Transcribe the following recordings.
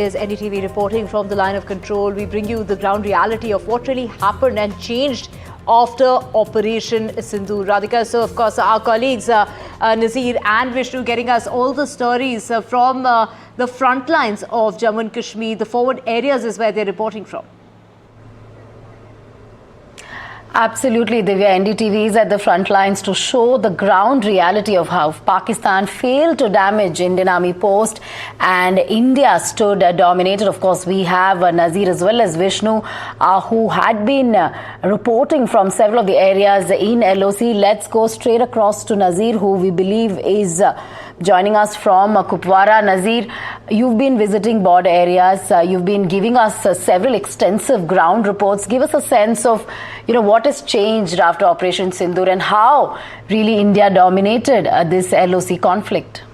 Is NDTV reporting from the line of control. We bring you the ground reality of what really happened and changed after Operation Sindoor. Radhika, so of course our colleagues Nazir and Vishnu getting us all the stories from the front lines of Jammu and Kashmir. The forward areas is where they're reporting from. Absolutely, Divya. NDTV is at the front lines to show the ground reality of how Pakistan failed to damage Indian Army post and India stood dominated. Of course, we have Nazir as well as Vishnu who had been reporting from several of the areas in LoC. Let's go straight across to Nazir, who we believe is joining us from Kupwara. Nazir, you've been visiting border areas. You've been giving us several extensive ground reports. Give us a sense of, what has changed after Operation Sindoor and how really India dominated this LoC conflict.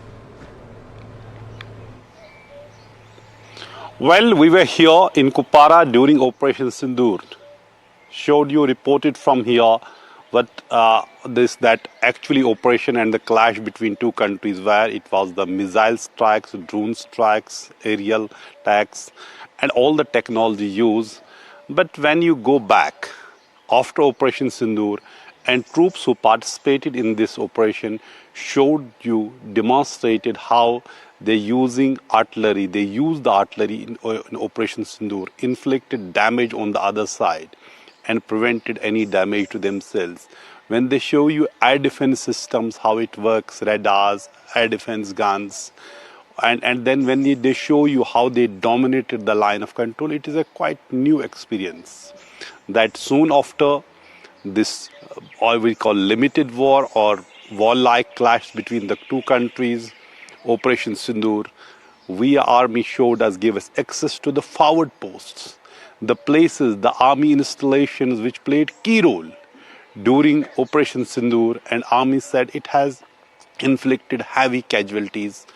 Well, we were here in Kupwara during Operation Sindoor. Showed you, reported from here what that actually operation and the clash between two countries, where it was the missile strikes, drone strikes, aerial attacks and all the technology used. But when you go back after Operation Sindoor, and troops who participated in this operation demonstrated how they're using artillery. They used the artillery in Operation Sindoor, inflicted damage on the other side and prevented any damage to themselves. When they show you air defense systems, how it works, radars, air defense guns, and then when they show you how they dominated the line of control, it is a quite new experience. That soon after this, what we call limited war or war-like clash between the two countries, Operation Sindoor, we army gave us access to the forward posts, the places, the army installations which played key role during Operation Sindoor, and army said it has inflicted heavy casualties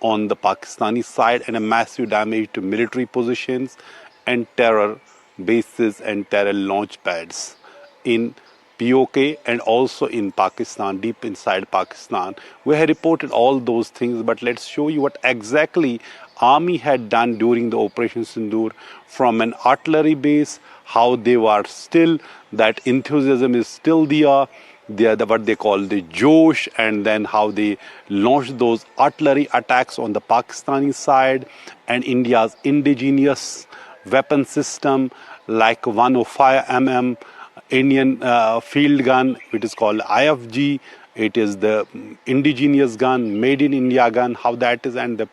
on the Pakistani side and a massive damage to military positions and terror bases and terror launch pads in POK and also in Pakistan, deep inside Pakistan. We have reported all those things, but let's show you what exactly army had done during the Operation Sindoor from an artillery base, how they were still, that enthusiasm is still there, what they call the Josh, and then how they launched those artillery attacks on the Pakistani side, and India's indigenous weapon system like 105 mm Indian field gun, which is called IFG. It is the indigenous gun, made in India gun, how that is, and the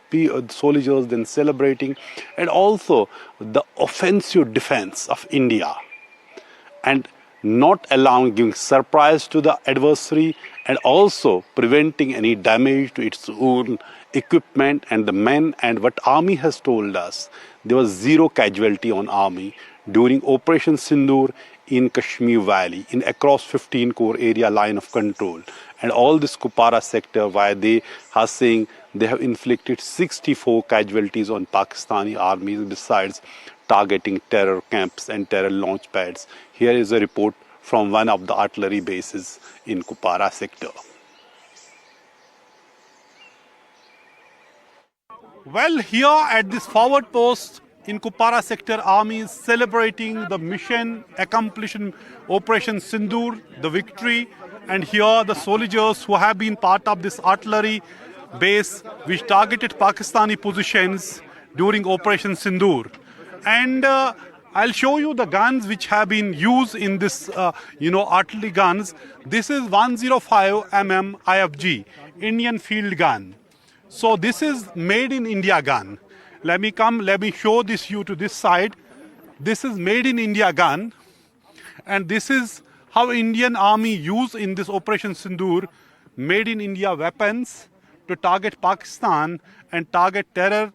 soldiers then celebrating, and also the offensive defense of India, and not giving surprise to the adversary, and also preventing any damage to its own equipment and the men. And what army has told us, there was zero casualty on army during Operation Sindoor in Kashmir Valley, in across 15 core area line of control. And all this Kupwara sector, where they are saying they have inflicted 64 casualties on Pakistani armies, besides targeting terror camps and terror launch pads. Here is a report from one of the artillery bases in Kupwara sector. Well, here at this forward post in Kupwara sector, army is celebrating the mission accomplished in Operation Sindoor, the victory. And here the soldiers who have been part of this artillery base which targeted Pakistani positions during Operation Sindoor. And I'll show you the guns which have been used in this, artillery guns. This is 105 mm IFG, Indian field gun. So this is made in India gun. Let me show you to this side. This is made in India gun. And this is how Indian army used in this Operation Sindoor, made in India weapons to target Pakistan and target terror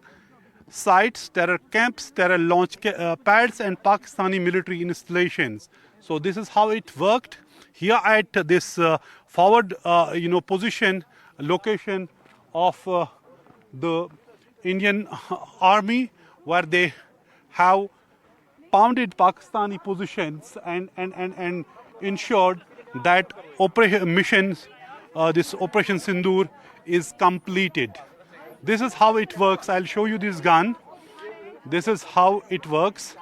sites, terror camps, terror launch pads and Pakistani military installations. So this is how it worked. Here at this forward position, location of the Indian army, where they have pounded Pakistani positions and ensured that this Operation Sindoor is completed. This is how it works. I'll show you this gun. This is how it works.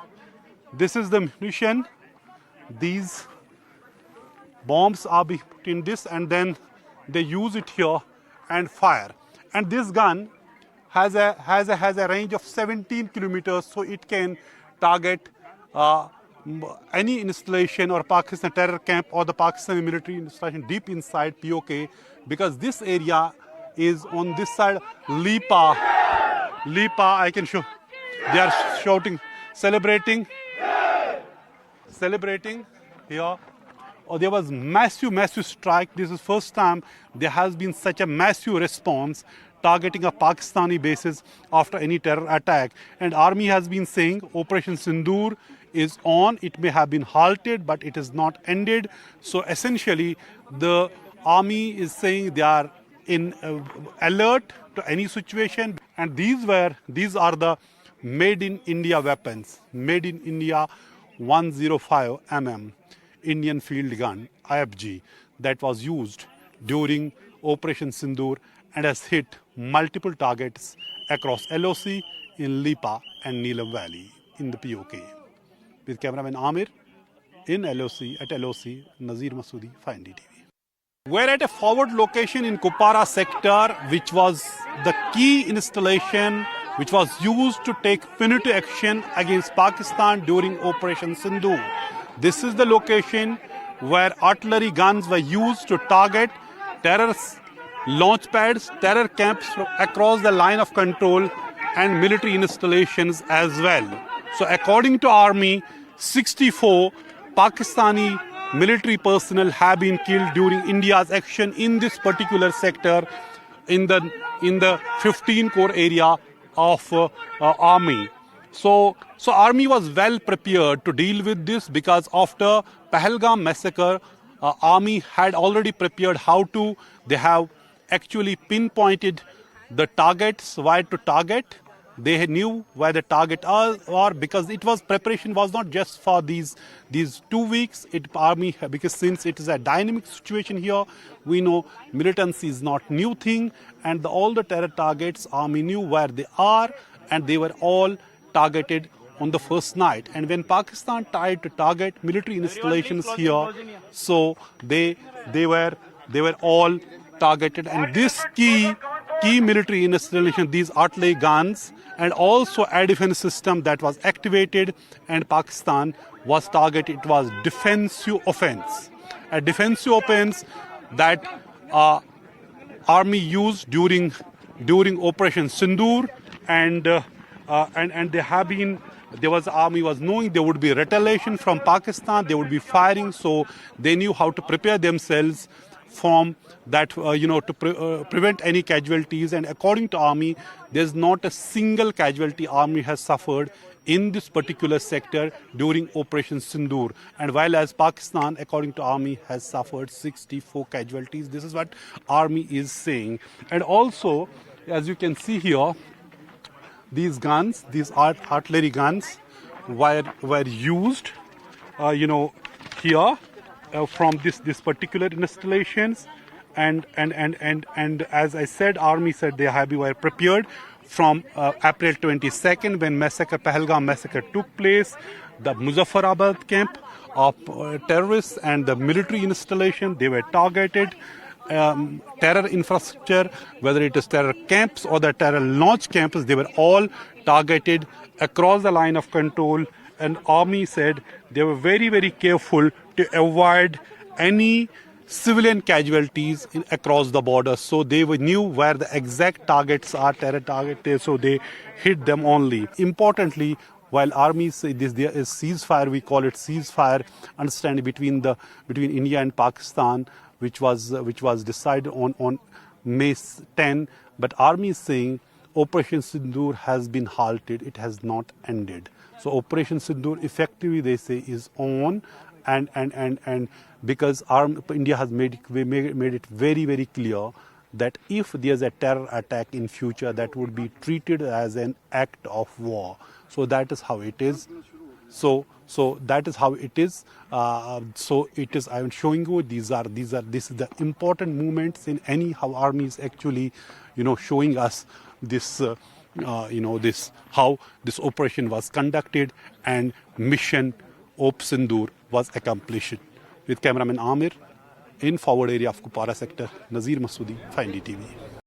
This is the munition. These bombs are being put in this, and then they use it here and fire. And this gun has a range of 17 kilometers, so it can target any installation or Pakistan terror camp or the Pakistani military installation deep inside POK, because this area is on this side. Lipa, I can show. They are shouting, celebrating here. Oh, there was massive strike. This is first time there has been such a massive response targeting a Pakistani bases after any terror attack. And army has been saying Operation Sindoor is on. It may have been halted, but it is not ended. So essentially, the army is saying they are in alert to any situation. And these are the made in India weapons, made in India 105 mm. Indian field gun, IFG, that was used during Operation Sindoor and has hit multiple targets across LoC, in Lipa and Neelam Valley in the POK. With cameraman Amir in LoC, at LoC, Nazir Masoodi for NDTV. We're at a forward location in Kupara sector, which was the key installation which was used to take punitive action against Pakistan during Operation Sindoor. This is the location where artillery guns were used to target terror launch pads, terror camps across the line of control, and military installations as well. So according to army, 64 Pakistani military personnel have been killed during India's action in this particular sector in the 15 core area of army. So army was well prepared to deal with this, because after Pahalgam massacre, army had already prepared how to. They have actually pinpointed the targets, where to target. They knew where the target are, because it was preparation was not just for these 2 weeks. Army, because since it is a dynamic situation here, we know militancy is not new thing, and all the terror targets army knew where they are, and they were all targeted on the first night. And when Pakistan tried to target military installations here, so they were all targeted. And this key military installation, these artillery guns, and also air defense system that was activated, and Pakistan was targeted. It was defensive offense, a defensive offense that army used during Operation Sindoor, and they have been. Army was knowing there would be retaliation from Pakistan, they would be firing, so they knew how to prepare themselves from that, to prevent any casualties. And according to army, there's not a single casualty army has suffered in this particular sector during Operation Sindoor. And while as Pakistan, according to army, has suffered 64 casualties. This is what army is saying. And also, as you can see here, these guns, these artillery guns were used, here from this particular installations, and as I said, army said they were prepared from April 22nd, when Pahalgam massacre took place. The Muzaffarabad camp of terrorists and the military installation, they were targeted. Terror infrastructure, whether it is terror camps or the terror launch camps, they were all targeted across the line of control. And army said they were very, very careful to avoid any civilian casualties across the border. So they knew where the exact targets are, terror targets, so they hit them only. Importantly, while army say there is ceasefire, we call it ceasefire, understanding between India and Pakistan, which was decided on May 10, but army is saying Operation Sindoor has been halted, it has not ended. So Operation Sindoor effectively, they say, is on, and because India has made it very, very clear that if there's a terror attack in future, that would be treated as an act of war. So that is how it is. So that is how it is. So it is. I am showing you. This is the important movements in any how army is actually, showing us this this how this operation was conducted and mission Operation Sindoor was accomplished. With cameraman Amir in forward area of Kupara sector, Nazir Masoodi for NDTV.